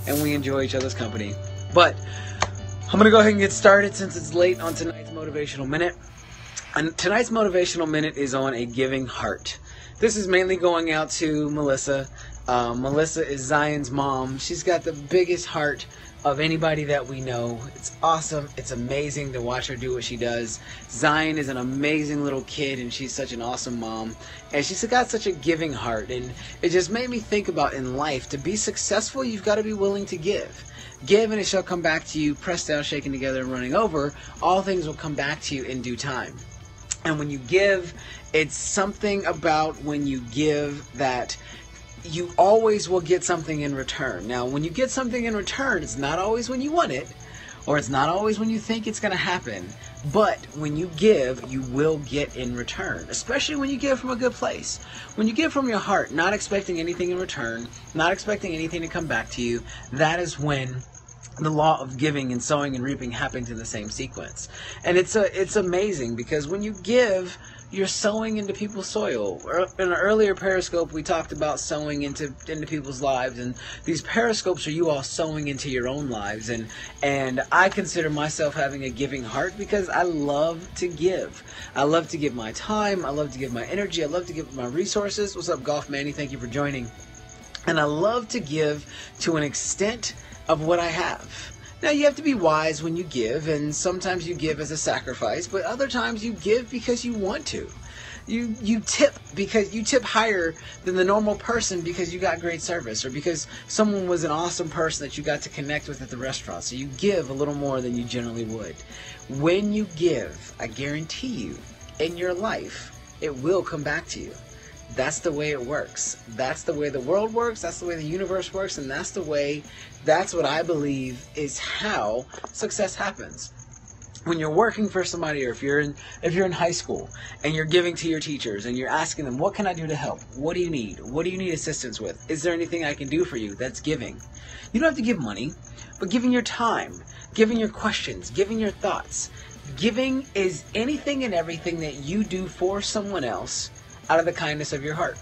and we enjoy each other's company. But I'm going to go ahead and get started since it's late on tonight's Motivational Minute. And tonight's Motivational Minute is on a giving heart. This is mainly going out to Melissa. Melissa is Zion's mom. She's got the biggest heart of anybody that we know. It's awesome. It's amazing to watch her do what she does. Zion is an amazing little kid, and she's such an awesome mom. And she's got such a giving heart. And it just made me think about in life, to be successful, you've got to be willing to give. Give and it shall come back to you, pressed down, shaken together, and running over. All things will come back to you in due time. And when you give, it's something about when you give that you always will get something in return. Now, when you get something in return, it's not always when you want it, or it's not always when you think it's going to happen. But when you give, you will get in return, especially when you give from a good place. When you give from your heart, not expecting anything in return, not expecting anything to come back to you, that is when the law of giving and sowing and reaping happens in the same sequence. And it's amazing, because when you give, you're sowing into people's soil. In an earlier Periscope, we talked about sowing into people's lives, and these Periscopes are you all sowing into your own lives. And I consider myself having a giving heart because I love to give. I love to give my time. I love to give my energy. I love to give my resources. What's up, Golf Manny? Thank you for joining. And I love to give to an extent of what I have. Now, you have to be wise when you give, and sometimes you give as a sacrifice, but other times you give because you want to. You tip because you tip higher than the normal person because you got great service, or because someone was an awesome person that you got to connect with at the restaurant. So you give a little more than you generally would. When you give, I guarantee you, in your life, it will come back to you. That's the way it works. That's the way the world works. That's the way the universe works. And that's what I believe is how success happens. When you're working for somebody, or if you're in high school and you're giving to your teachers and you're asking them, what can I do to help? What do you need? What do you need assistance with? Is there anything I can do for you? That's giving. You don't have to give money, but giving your time, giving your questions, giving your thoughts. Giving is anything and everything that you do for someone else out of the kindness of your heart.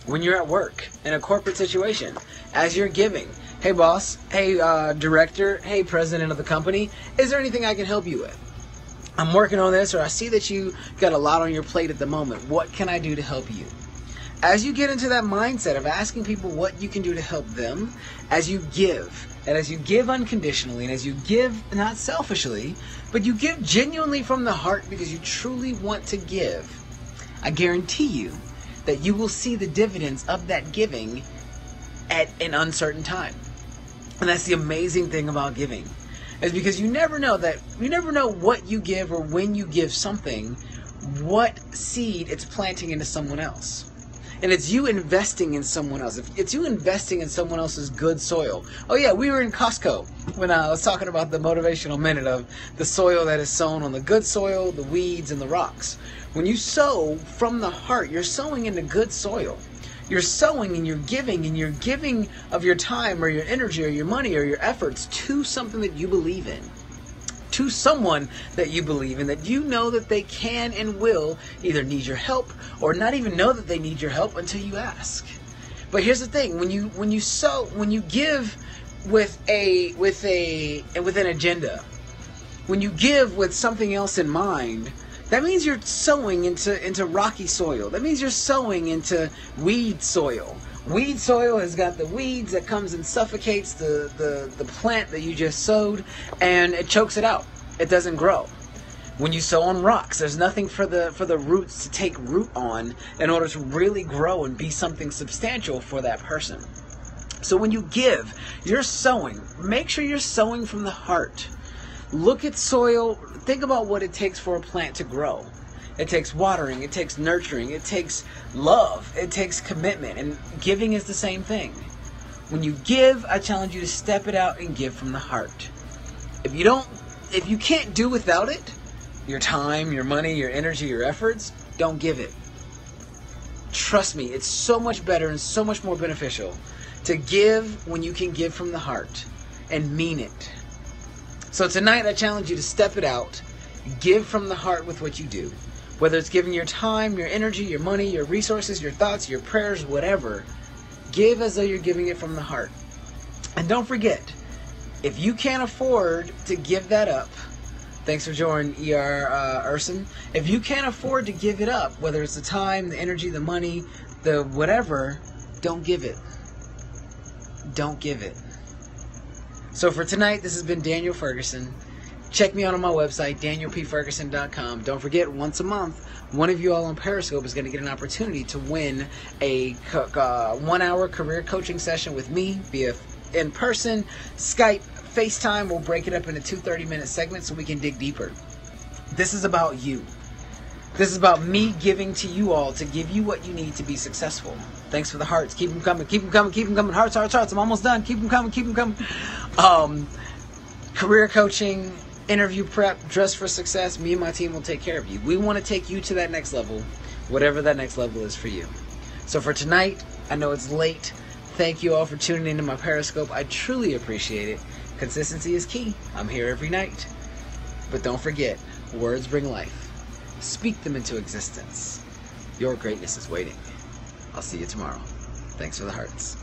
When you're at work, in a corporate situation, as you're giving, hey boss, hey director, hey president of the company, is there anything I can help you with? I'm working on this, or I see that you got a lot on your plate at the moment. What can I do to help you? As you get into that mindset of asking people what you can do to help them, as you give, and as you give unconditionally, and as you give not selfishly, but you give genuinely from the heart because you truly want to give, I guarantee you that you will see the dividends of that giving at an uncertain time. And that's the amazing thing about giving, is because you never know what you give, or when you give something, what seed it's planting into someone else. And it's you investing in someone else. It's you investing in someone else's good soil. Oh yeah, we were in Costco when I was talking about the Motivational Minute of the soil that is sown on the good soil, the weeds, and the rocks. When you sow from the heart, you're sowing into good soil. You're sowing and you're giving of your time or your energy or your money or your efforts to something that you believe in. To someone that you believe in, that you know that they can and will either need your help or not even know that they need your help until you ask. But here's the thing: when you give with an agenda, when you give with something else in mind, that means you're sowing into rocky soil. That means you're sowing into weed soil. Weed soil has got the weeds that comes and suffocates the plant that you just sowed, and it chokes it out. It doesn't grow. When you sow on rocks, there's nothing for the roots to take root on in order to really grow and be something substantial for that person. So when you give, you're sowing. Make sure you're sowing from the heart. Look at soil. Think about what it takes for a plant to grow. It takes watering, it takes nurturing, it takes love, it takes commitment, and giving is the same thing. When you give, I challenge you to step it out and give from the heart. If you can't do without it, your time, your money, your energy, your efforts, don't give it. Trust me, it's so much better and so much more beneficial to give when you can give from the heart and mean it. So tonight I challenge you to step it out, give from the heart with what you do. Whether it's giving your time, your energy, your money, your resources, your thoughts, your prayers, whatever, give as though you're giving it from the heart. And don't forget, if you can't afford to give that up, thanks for joining Urson. If you can't afford to give it up, whether it's the time, the energy, the money, the whatever, don't give it. Don't give it. So for tonight, this has been Daniel Ferguson. Check me out on my website, danielpferguson.com. Don't forget, once a month, one of you all on Periscope is going to get an opportunity to win a 1-hour career coaching session with me via in person, Skype, FaceTime. We'll break it up into 2 30-minute segments so we can dig deeper. This is about you. This is about me giving to you all to give you what you need to be successful. Thanks for the hearts. Keep them coming. Keep them coming. Keep them coming. Hearts, hearts, hearts. I'm almost done. Keep them coming. Keep them coming. Career coaching, interview prep, dress for success. Me and my team will take care of you. We want to take you to that next level, whatever that next level is for you. So for tonight, I know it's late. Thank you all for tuning into my Periscope. I truly appreciate it. Consistency is key. I'm here every night. But don't forget, words bring life. Speak them into existence. Your greatness is waiting. I'll see you tomorrow. Thanks for the hearts.